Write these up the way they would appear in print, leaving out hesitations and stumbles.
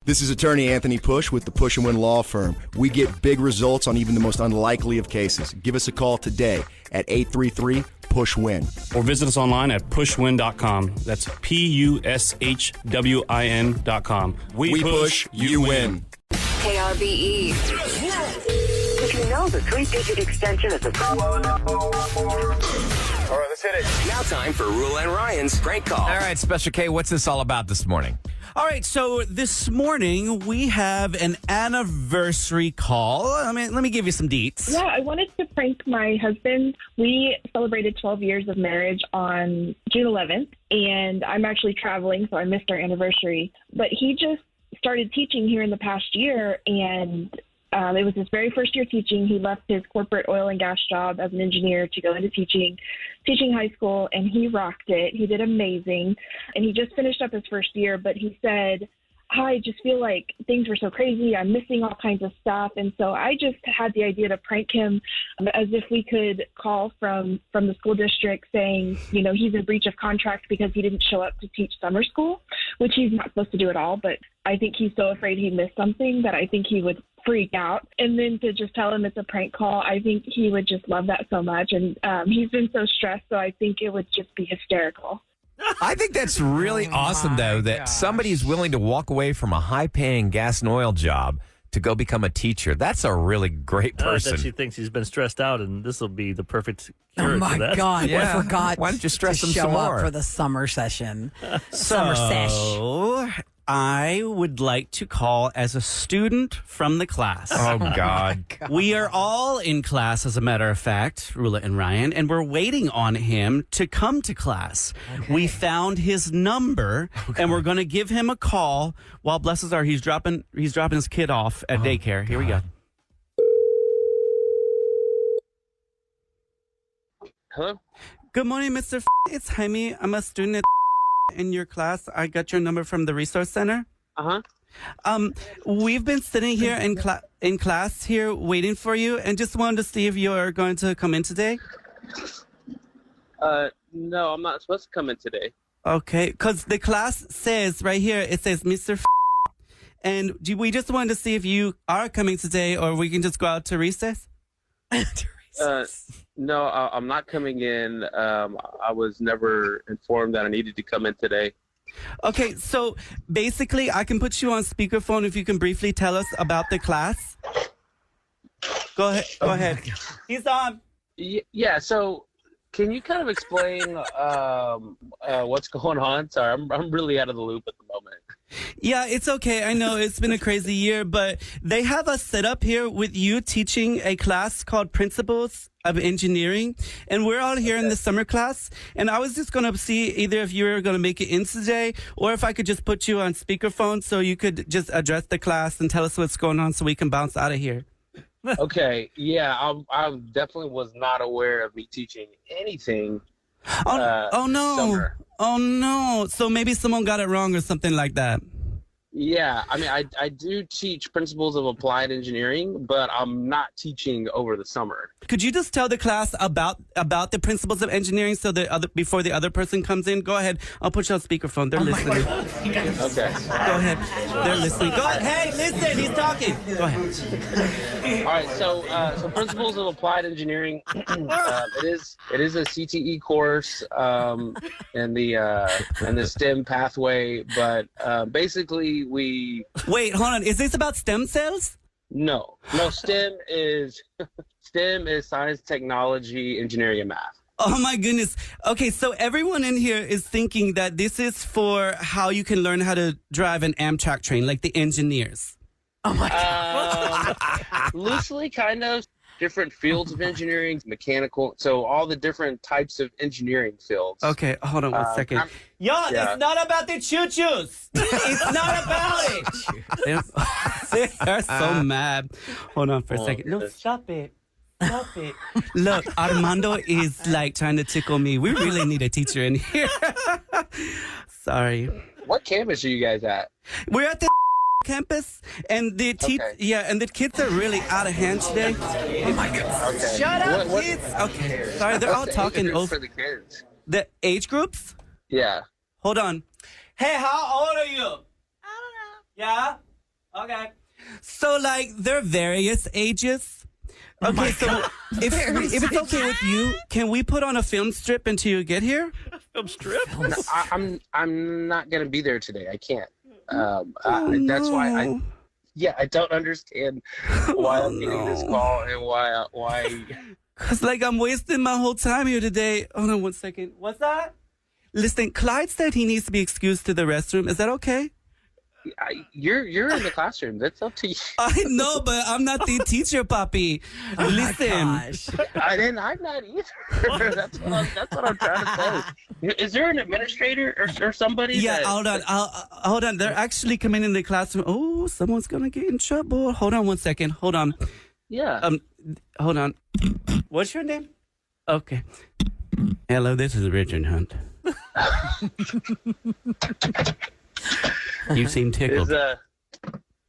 This is attorney Anthony Push with the Push and Win Law Firm. We get big results on even the most unlikely of cases. Give us a call today at 833-PUSH-WIN. Or visit us online at pushwin.com. That's PUSHWIN.com. We push, you win. KRBE. If you know the 3-digit extension of the... All right, let's hit it. Now time for Rule and Ryan's prank call. All right, Special K, what's this all about this morning? All right, so this morning we have an anniversary call. Let me give you some deets. Yeah, I wanted to prank my husband. We celebrated 12 years of marriage on June 11th, and I'm actually traveling, so I missed our anniversary. But he just started teaching here in the past year, and it was his very first year teaching. He left his corporate oil and gas job as an engineer to go into teaching high school, and he rocked it. He did amazing, and he just finished up his first year, but he said, I just feel like things were so crazy. I'm missing all kinds of stuff. And so I just had the idea to prank him as if we could call from the school district saying, you know, he's in breach of contract because he didn't show up to teach summer school, which he's not supposed to do at all. But I think he's so afraid he missed something that I think he would freak out. And then to just tell him it's a prank call, I think he would just love that so much. And he's been so stressed, so I think it would just be hysterical. I think that's really awesome, though, that somebody is willing to walk away from a high-paying gas and oil job to go become a teacher. That's a really great person. That she thinks he's been stressed out, and this will be the perfect cure for that. Oh, my God. Yeah. I forgot Why don't you stress to them show some up more? for the summer session. Summer sesh. So I would like to call as a student from the class. Oh, God. We are all in class, as a matter of fact, Rula and Ryan, and we're waiting on him to come to class. Okay. We found his number, and we're going to give him a call while, bless his heart, he's dropping his kid off at daycare. Here we go. Hello? Good morning, Mr. It's Jaime. I'm a student at in your class. I got your number from the resource center. We've been sitting here in class here waiting for you, and just wanted to see if you're going to come in today. No, I'm not supposed to come in today. Okay, because the class says right here, it says Mr. And we just wanted to see if you are coming today, or we can just go out to recess. No, I'm not coming in. I was never informed that I needed to come in today. Okay, so basically, I can put you on speakerphone if you can briefly tell us about the class. Go ahead. He's on. Yeah, so can you kind of explain what's going on? Sorry, I'm really out of the loop at the moment. Yeah, it's okay. I know it's been a crazy year, but they have us set up here with you teaching a class called Principles of Engineering, and we're all here in the summer class, and I was just going to see either if you were going to make it in today, or if I could just put you on speakerphone so you could just address the class and tell us what's going on so we can bounce out of here. Okay, yeah, I definitely was not aware of me teaching anything. Oh no. Summer. Oh no. So maybe someone got it wrong or something like that. Yeah, I mean, I do teach principles of applied engineering, but I'm not teaching over the summer. Could you just tell the class about the principles of engineering so before the other person comes in? Go ahead. I'll put you on speakerphone. They're listening. Okay. Go ahead. They're listening. Go ahead. Hey, listen. He's talking. Go ahead. All right. So principles of applied engineering. It is a CTE course in the STEM pathway, but basically Wait, hold on. Is this about stem cells? No. STEM is science, technology, engineering, and math. Oh my goodness. Okay, so everyone in here is thinking that this is for how you can learn how to drive an Amtrak train, like the engineers. Oh my God. Loosely, kind of. Different fields of engineering, mechanical, so all the different types of engineering fields. Okay, hold on 1 second. It's not about the choo-choos. It's not about it. They are so mad. Hold on for a second. No, stop it. Stop it. Look, Armando is like trying to tickle me. We really need a teacher in here. Sorry. What campus are you guys at? We're at the campus, and the and the kids are really out of hand today. Oh my God! Okay. Shut up, kids. Okay, sorry, they're all talking over for the kids. The age groups. Yeah. Hold on. Hey, how old are you? I don't know. Yeah. Okay. So, like, they're various ages. Okay, so if it's okay with you, can we put on a film strip until you get here? Film strip? No, I'm not gonna be there today. I can't. That's why I don't understand why I'm getting this call and why. Cause like I'm wasting my whole time here today. Hold on 1 second. What's that? Listen, Clyde said he needs to be excused to the restroom. Is that okay? You're in the classroom. That's up to you. I know, but I'm not the teacher, Papi. Listen. I'm not either. That's what I'm trying to say. Is there an administrator or somebody? Yeah, hold on. Hold on. They're actually coming in the classroom. Oh, someone's gonna get in trouble. Hold on 1 second. Hold on. Yeah. Hold on. What's your name? Okay. Hello, this is Richard Hunt. You seem tickled.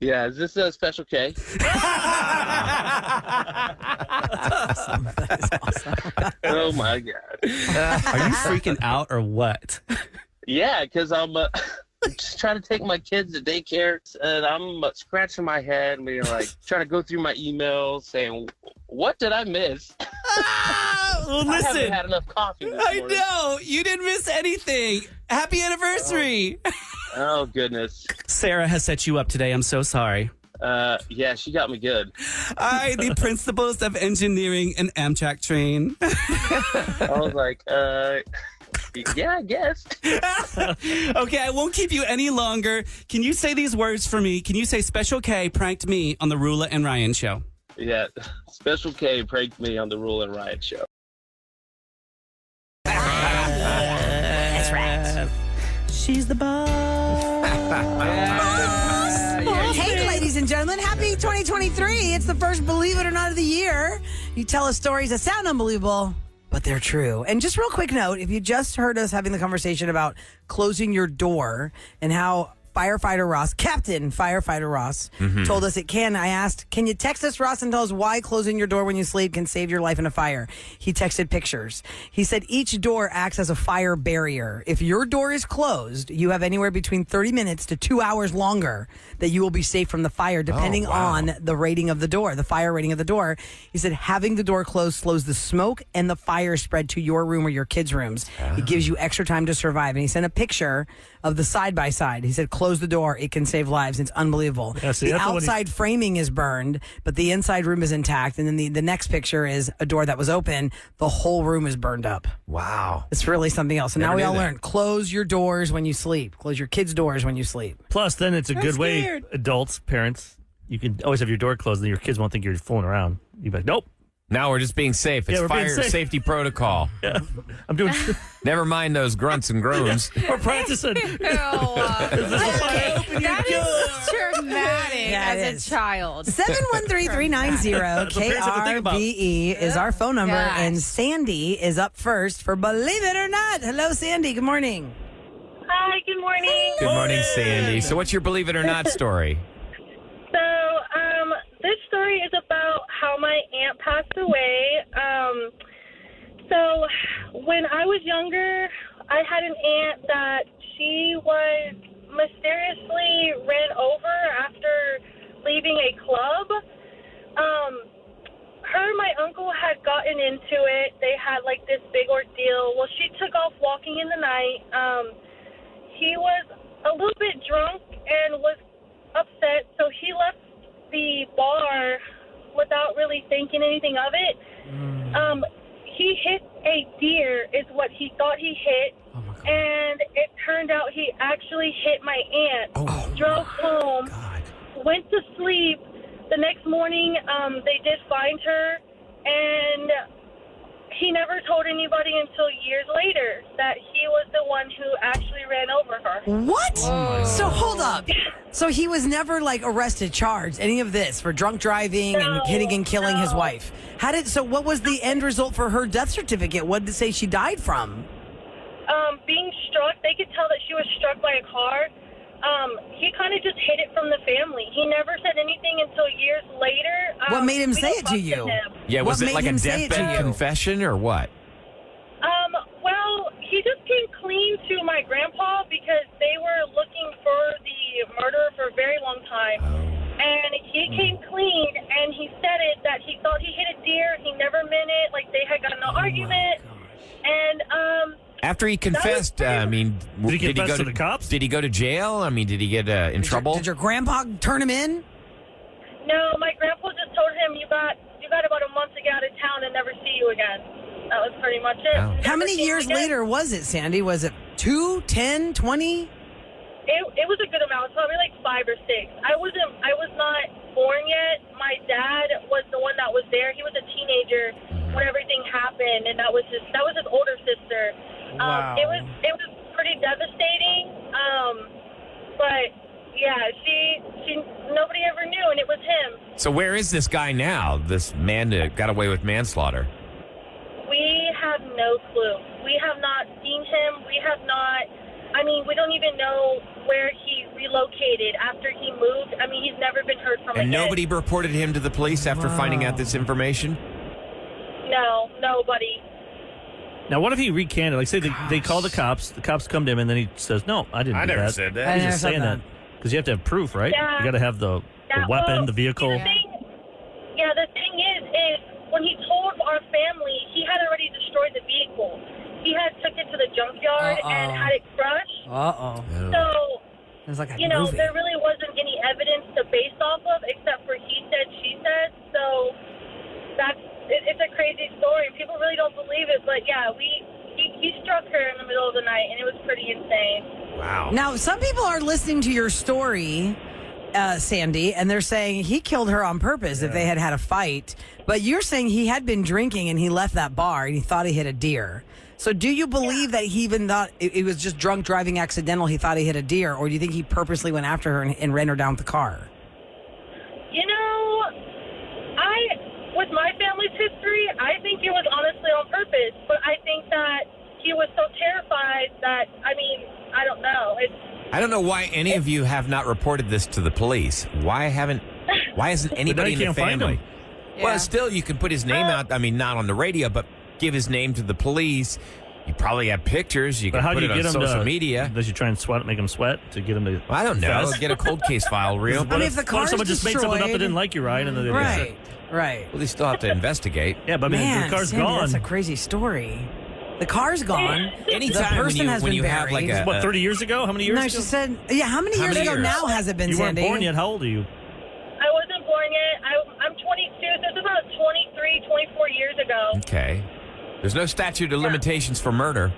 Is this a Special K? Oh my God. Are you freaking out or what? Yeah, because I'm just trying to take my kids to daycare, and I'm scratching my head and being like trying to go through my emails, saying, "What did I miss?" Well, listen, I haven't had enough coffee this morning. know you didn't miss anything. Happy anniversary! Oh goodness. Sarah has set you up today. I'm so sorry. Yeah, she got me good. I, the principles of engineering an Amtrak train. I was like, yeah, I guess. Okay, I won't keep you any longer. Can you say these words for me? Can you say Special K pranked me on the Rula and Ryan show? Yeah, Special K pranked me on the Rula and Ryan show. That's right. She's the boss. Hey, ladies and gentlemen, happy 2023. It's the first Believe It or Not of the year. You tell us stories that sound unbelievable, but they're true. And just real quick note, if you just heard us having the conversation about closing your door and how Captain Firefighter Ross told us it can. I asked, can you text us, Ross, and tell us why closing your door when you sleep can save your life in a fire? He texted pictures. He said each door acts as a fire barrier. If your door is closed, you have anywhere between 30 minutes to 2 hours longer that you will be safe from the fire, depending on the rating of the door, the fire rating of the door. He said having the door closed slows the smoke and the fire spread to your room or your kids' rooms. It gives you extra time to survive. And he sent a picture of the side-by-side. He said, close the door. It can save lives. It's unbelievable. Yeah, see, the outside framing is burned, but the inside room is intact. And then the next picture is a door that was open. The whole room is burned up. Wow. It's really something else. So Never now we knew all that. learned, close your doors when you sleep. Close your kids' doors when you sleep. Plus, then it's a I'm good way, scared. adults, parents, you can always have your door closed and your kids won't think you're fooling around. You'd be like, nope. Now we're just being safe. It's Yeah, we're being fire safe. safety protocol. Yeah, I'm doing. Never mind those grunts and groans. We're practicing. That is traumatic Yeah, it as is. a child. 713-390-KRBE is our phone number, Gosh. and Sandy is up first for Believe It or Not. Hello, Sandy. Good morning. Hi, good morning. Good morning, Sandy. So what's your Believe It or Not story? So, this story is about how my aunt passed away. So, when I was younger, I had an aunt that she was mysteriously ran over after leaving a club. Her and my uncle had gotten into it. They had like this big ordeal. Well, she took off walking in the night. He was a little bit drunk and was upset, so he left the bar without really thinking anything of it. He hit a deer is what he thought he hit, and it turned out he actually hit my aunt. Drove home, went to sleep. The next morning, they did find her, and he never told anybody until years later that he was the one who actually ran over her. What? So hold up. So he was never like arrested, charged, any of this for drunk driving and hitting and killing his wife. So what was the end result for her death certificate? What did it say she died from? Being struck, they could tell that she was struck by a car. He kind of just hid it from the family. He never said anything until years later. What made him we say don't it to talk you? him. Yeah, was What it like made a him say it to deathbed you? confession or what? Well, he just came clean to my grandpa because they were looking for the murderer for a very long time. And he came clean, and he said that he thought he hit a deer. He never meant it. Like, they had gotten in an argument. And, After he confessed, I mean, did he confess to the cops? Did he go to jail? I mean, did he get in trouble? Did your grandpa turn him in? no, my grandpa just told him, you got about a month to get out of town and never see you again. That was pretty much it. Wow. How many years later was it, Sandy? Was it 2, 10, 20? It was a good amount, probably like 5 or 6. I was not born yet. My dad was the one that was there. He was a teenager when everything happened, and that was his older sister. Wow. It was pretty devastating. But yeah, she nobody ever knew, and it was him. So where is this guy now? This man that got away with manslaughter. We have no clue. We have not seen him. We have not. I mean, we don't even know where he relocated after he moved. I mean, he's never been heard from And again. nobody reported him to the police after finding out this information? No, nobody. Now, what if he recanted? Like, say they call the cops come to him, and then he says, "No, I didn't. I do never that. said that. I He's never just said saying that because you have to have proof, right? Yeah. You got to have the weapon, well, the vehicle." The thing is when he told our family, he had already destroyed the vehicle. He had took it to the junkyard and had it crushed. Uh-oh. So, It was like a know, movie. there really wasn't any evidence to base off of except for he said, she said. So it's a crazy story. People really don't believe it, but yeah, he struck her in the middle of the night, and it was pretty insane. Wow. Now, some people are listening to your story, Sandy, and they're saying he killed her on purpose if they had had a fight. But you're saying he had been drinking and he left that bar and he thought he hit a deer. So do you believe that he even thought it was just drunk driving accidental, he thought he hit a deer? Or do you think he purposely went after her and ran her down with the car? You know, with my family's history, I think it was honestly on purpose. But I think that he was so terrified that, I mean, I don't know. I don't know why any of you have not reported this to the police. Why isn't anybody in the can't find family? him. Well, still, you can put his name out. I mean, not on the radio, but give his name to the police. You probably have pictures. You But can how put do it you on get him social to, media. Does you try and make him sweat to get him to? I don't know. confess? Get a cold case file real. I mean, if the What car's if someone just made something up that destroyed- didn't like you, Ryan? And then they Right, right. Well, they still have to investigate. Yeah, but I mean, Man, the car's Sandy, gone. that's a crazy story. The car's gone. Anytime the person has when been you have buried. like a What, 30 years ago? How many years No, ago? she said, yeah, how many How years many ago years? now has it been, You weren't Sandy? born yet. How old are you? I wasn't born yet. I'm 22, so it's about 23, 24 years ago. Okay. There's no statute of limitations for murder.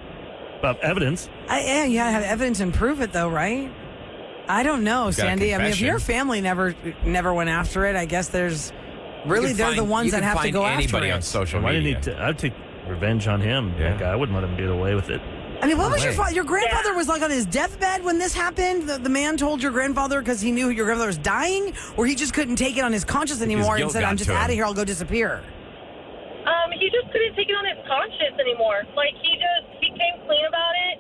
Evidence. Yeah, you gotta have evidence and prove it, though, right? I don't know, got a Sandy. I mean, if confession. your family never went after it, I guess there's really You can they're the find- ones you that can have to find go after anybody it. on social Why media. didn't he? I'd take revenge on him. Yeah. That guy. I wouldn't let him get away with it. I mean, what was your way. father? Your grandfather was like on his deathbed when this happened. The man told your grandfather because he knew your grandfather was dying, or he just couldn't take it on his conscience anymore and guilt said, got "I'm just to him. out of here. I'll go disappear." He just couldn't take it on his conscience anymore. Like, he came clean about it.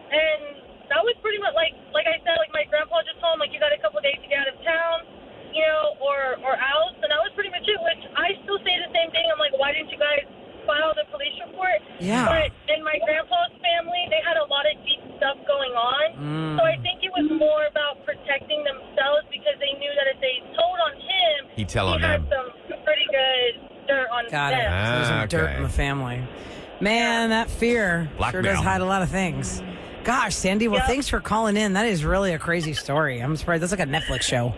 And that was pretty much like I said, like my grandpa just told him, like, you got a couple days to get out of town, you know, or else. And that was pretty much it, which I still say the same thing. I'm like, why didn't you guys file the police report? Yeah. But in my grandpa's family, they had a lot of deep stuff going on. So I think it was more about protecting themselves because they knew that if they told on him, He'd tell on he had them. some pretty good dirt on Got it. them. So there's some dirt okay. in the family. Man, that fear sure does Blackmail. hide a lot of things. Gosh, Sandy, well, Yeah. thanks for calling in. That is really a crazy story. I'm surprised. That's like a Netflix show.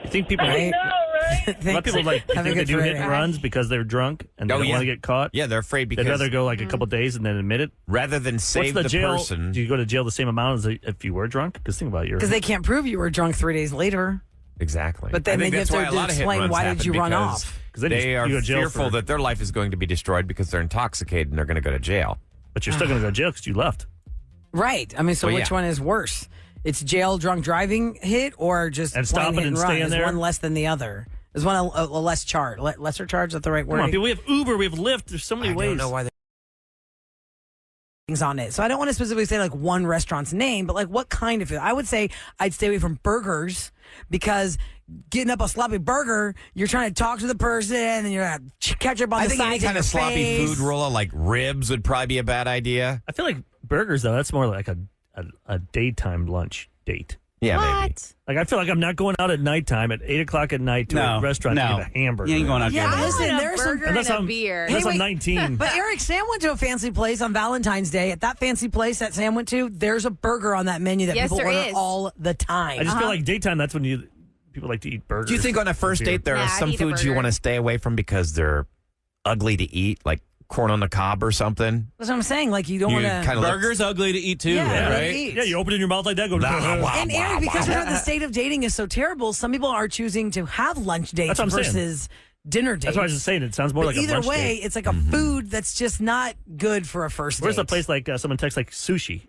You think people? Right. I know, right? A lot of people like Have a think they good do hit Friday. and runs because they're drunk and they Oh, don't yeah. want to get caught. Yeah, they're afraid They'd because rather go like a couple days and then admit it. rather than save What's the jail? person. Do you go to jail the same amount as if you were drunk? Because think about your. Because they can't prove you were drunk 3 days later. Exactly. But then I think they that's have why to a lot of hit explain runs why did happen you run because off? 'Cause then they you are go to jail fearful for- that their life is going to be destroyed because they're intoxicated and they're going to go to jail. But you're still going to go to jail because you left. Right. I mean, so Well, which yeah. one is worse? It's jail drunk driving hit or just And plain stopping hit and and run? staying Is there? one less than the other? Is one a less charge? Lesser charge? Is that the right word? Come on, people. We have Uber. We have Lyft. There's so many I ways. don't know why they Things on it. So I don't want to specifically say like one restaurant's name, but like what kind of food. I would say I'd stay away from burgers because getting up a sloppy burger, you're trying to talk to the person and you're going to catch up on I the think any sides of kind your of sloppy face. food roll like ribs would probably be a bad idea. I feel like burgers though. That's more like a daytime lunch date. Yeah, maybe. Like, I feel like I'm not going out at nighttime at 8 o'clock at night to a restaurant to get a hamburger. You ain't going out Yeah, to get a listen, hamburger. there's some Unless I'm, beer. unless I'm 19. But Eric, Sam went to a fancy place on Valentine's Day. At that fancy place that Sam went to, there's a burger on that menu that Yes, people there order is. all the time. I just feel like daytime, that's when people like to eat burgers. Do you think on a first date there Yeah, are I'd some eat a foods you burger. want to stay away from because they're ugly to eat, like corn on the cob or something? That's what I'm saying. Like, you don't want to. Burger's ugly to eat too, Yeah, ugly to right? eat. Yeah, you open it in your mouth like that, go. And Eric, because the state of dating is so terrible, some people are choosing to have lunch dates That's what I'm saying. versus dinner dates. That's what I was just saying. It sounds more But like a either lunch way, date. it's like a food that's just not good for a first Where's date. the place like someone texts like sushi?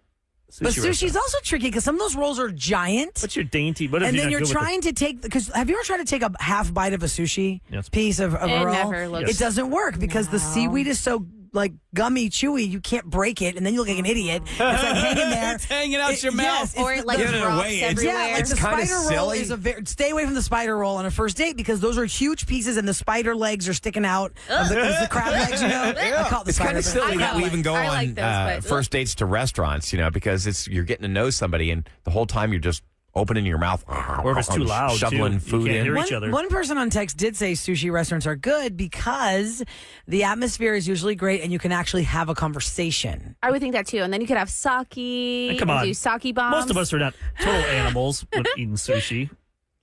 But sushi's restaurant. also tricky because some of those rolls are giant. What's your dainty? What if And then not you're good with trying to take, because have you ever tried to take a half bite of a sushi Yes. piece of a It roll? never looks- It doesn't work because the seaweed is so like gummy, chewy, you can't break it, and then you look like an idiot. It's like hanging there. It's hanging out your mouth. Yes, Or it's it like Get it drops away. everywhere. yeah, like the kinda spider roll silly. is stay away from the spider roll on a first date because those are huge pieces and the spider legs are sticking out of the crab legs, you know? I call it the It's spider kind of legs. silly I that we know. even go I on like those, but- first dates to restaurants, because you're getting to know somebody, and the whole time you're just opening your mouth, Or if it's too loud, shoveling too. You food can't in. hear each other. One person on text did say sushi restaurants are good because the atmosphere is usually great and you can actually have a conversation. I would think that too. And then you could have sake. Come on. Do sake bombs. Most of us are not total animals when eating sushi.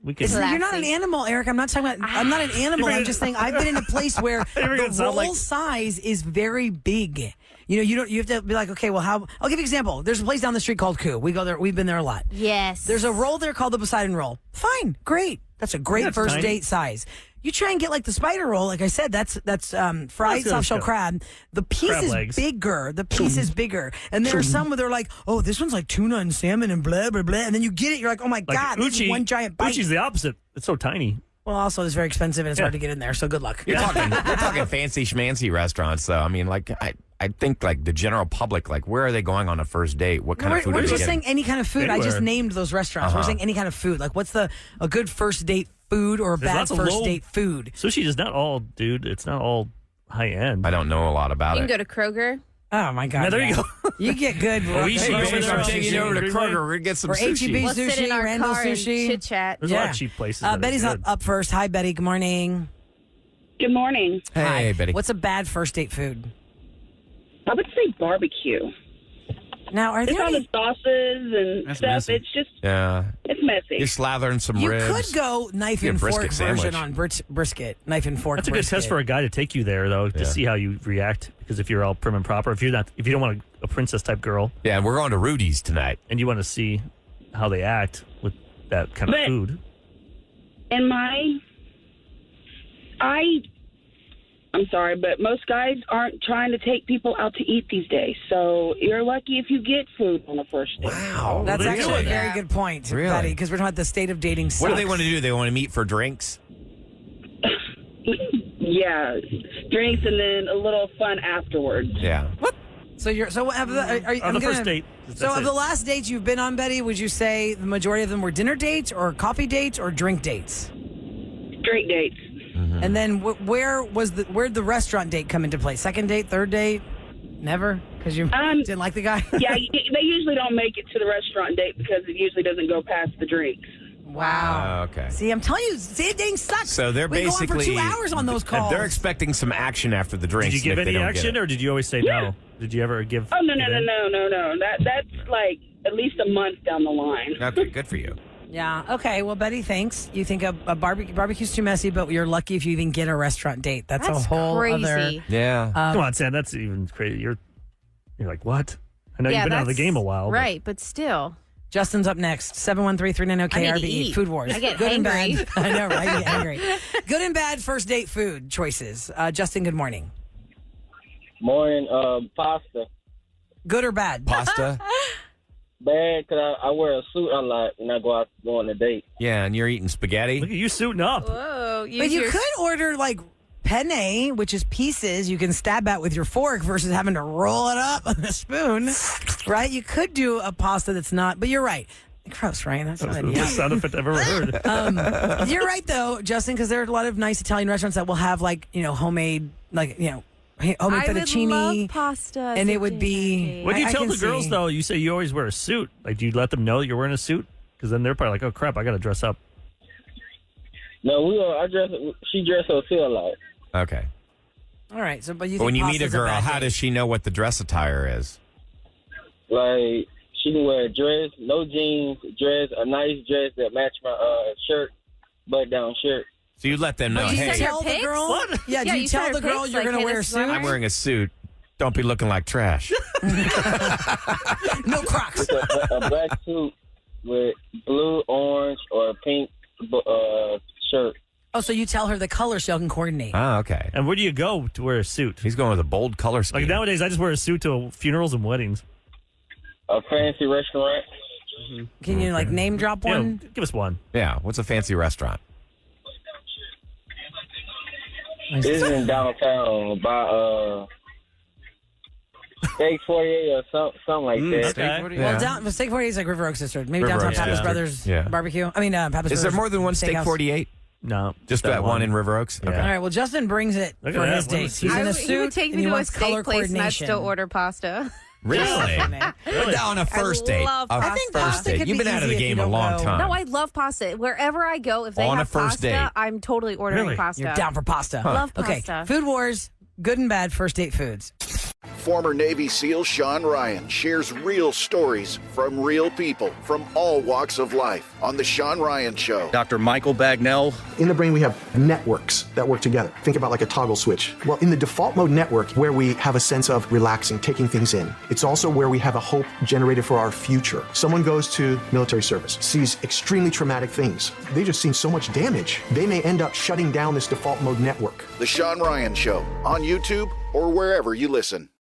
We can. You're not an Relaxing. animal, Eric. I'm not talking about. I'm not an animal. I'm just saying I've been in a place where You're gonna the sound roll like- size is very big. You have to be like, okay, well, how? I'll give you an example. There's a place down the street called Koo. We go there. We've been there a lot. Yes. There's a roll there called the Poseidon roll. Fine, great. That's a great That's first tiny. date size. You try and get like the spider roll. Like I said, that's fried Let's soft shell go. crab. The piece Crab is legs. bigger. The piece is bigger. And there are some where they're like, oh, this one's like tuna and salmon and blah blah blah. And then you get it, you're like, oh my Like god, this is one giant bite. Uchi's the opposite. It's so tiny. Well, also it's very expensive and it's hard to get in there. So good luck. We're talking fancy schmancy restaurants, though. I mean, like I think like the general public, like where are they going on a first date? What kind of food We're are they just getting? saying any kind of food. I just Anywhere. named those restaurants. We're saying any kind of food. Like what's a good first date food or a There's bad lots of first low- date food? Sushi is not all, dude. It's not all high end. I don't know a lot about You it. can go to Kroger. Oh my god! Yeah, there you go. You get good. We should go over there. I'm taking you over to Kroger. We're gonna get some Or sushi. H-E-B. We'll sit Sushi, in our Randall car Sushi. and chit chat. There's a lot of cheap places. that are Betty's good. up first. Hi, Betty. Good morning. Good morning. Hey, Hi. Betty. What's a bad first date food? I would say barbecue. Now, are It's there all the any? sauces and That's stuff. messy. It's just, Yeah, it's messy. you're slathering some You ribs. could go knife Get a and fork brisket version sandwich. on brisket. Knife and fork. That's a good brisket. test for a guy to take you there, though, to Yeah. see how you react. Because if you're all prim and proper, if you don't want a princess type girl, Yeah, we're going to Rudy's tonight. and you want to see how they act with that kind of But- food, And I'm sorry, but most guys aren't trying to take people out to eat these days. So you're lucky if you get food on a first date. Wow, That's There you actually a go. very good point, Really? Betty, because we're talking about the state of dating. What do they sucks. want to do? They want to meet for drinks? Yeah, drinks and then a little fun afterwards. Yeah. So you're so have the, are you, on I'm the gonna- first date. So that's of it. the last dates you've been on, Betty, would you say the majority of them were dinner dates or coffee dates or drink dates? Drink dates. And then where'd the restaurant date come into play? Second date, third date? Never? Because you didn't like the guy? Yeah, they usually don't make it to the restaurant date because it usually doesn't go past the drinks. Wow. Okay. See, I'm telling you, dating sucks. So they're we basically go on for 2 hours on those calls. They're expecting some action after the drinks. Did you give and if any they don't get action, it- or did you always say no? Did you ever give? Oh no. That's like at least a month down the line. Okay, good for you. Yeah. Okay. Well, Betty, thanks. You think a barbecue's too messy, but you're lucky if you even get a restaurant date. That's a whole crazy. other. Yeah. Come on, Sam. That's even crazy. You're like, what? I know Yeah, you've been out of the that's- game a while. but- Right, but still. Justin's up next. 713-390-KRBE. I need to eat. Food Wars. I get good and hangry. bad. I know, right? I get angry. Good and bad first date food choices. Justin, good morning. Morning, pasta. Good or bad? Pasta? Bad, because I wear a suit a lot when I go on a date. Yeah, and you're eating spaghetti? Look at you suiting up. Whoa. But you could order like penne, which is pieces you can stab at with your fork versus having to roll it up on a spoon, right? You could do a pasta that's not, but you're right. Gross, right? That's not That's the ideal. best sound effect I've ever heard. You're right, though, Justin, because there are a lot of nice Italian restaurants that will have like, homemade, like, homemade I fettuccine. would love pasta. and it would be. What do you I tell can the girls, see. though? You say you always wear a suit. Like, do you let them know that you're wearing a suit? Because then they're probably like, oh, crap, I got to dress up. No, she dressed her too a lot. Okay. All right. So, but you But when think you meet a pasta's girl, bad how date? does she know what the dress attire is? Like, she can wear a dress, no jeans, dress, a nice dress that match my shirt, button-down shirt. So you let them know, But do you hey, tell the girl? What? Yeah, do you tell the girl you're going to wear a suit? I'm wearing a suit. Don't be looking like trash. No Crocs. It's a black suit with blue, orange, or pink shirt. Oh, so you tell her the color so you can coordinate. Oh, okay. And where do you go to wear a suit? He's going with a bold color scheme. Like nowadays, I just wear a suit to funerals and weddings. A fancy restaurant. Can you like name drop one? Yeah, give us one. Yeah. What's a fancy restaurant? It's in downtown by Steak 48 or something like that. Steak 48? Well, Yeah. Steak 48 is like River Oaks District. Maybe River downtown Oaks Pappas District. Brothers Yeah. Barbecue. I mean, Pappas Is there Brothers more than one Steak Steakhouse. 48? No. Just that one in River Oaks? Okay. All right, well, Justin brings it Look for at his that. What a dates. He's in a suit He would take and me he to a wants color steak place and I'd coordination. still order pasta. Really? Really? On a first date. love A pasta. I think first pasta date. could You've be been out of the easy if you game a don't long know. time. No, I love pasta. Wherever I go, if they On a have first pasta, date. I'm totally ordering Really? pasta. You're down for pasta. Love Okay, pasta. Food Wars, good and bad first date foods. Former Navy SEAL Sean Ryan shares real stories from real people from all walks of life on The Sean Ryan Show. Dr. Michael Bagnell. In the brain, we have networks that work together. Think about like a toggle switch. Well, in the default mode network, where we have a sense of relaxing, taking things in, it's also where we have a hope generated for our future. Someone goes to military service, sees extremely traumatic things. They've just seen so much damage. They may end up shutting down this default mode network. The Sean Ryan Show on YouTube or wherever you listen.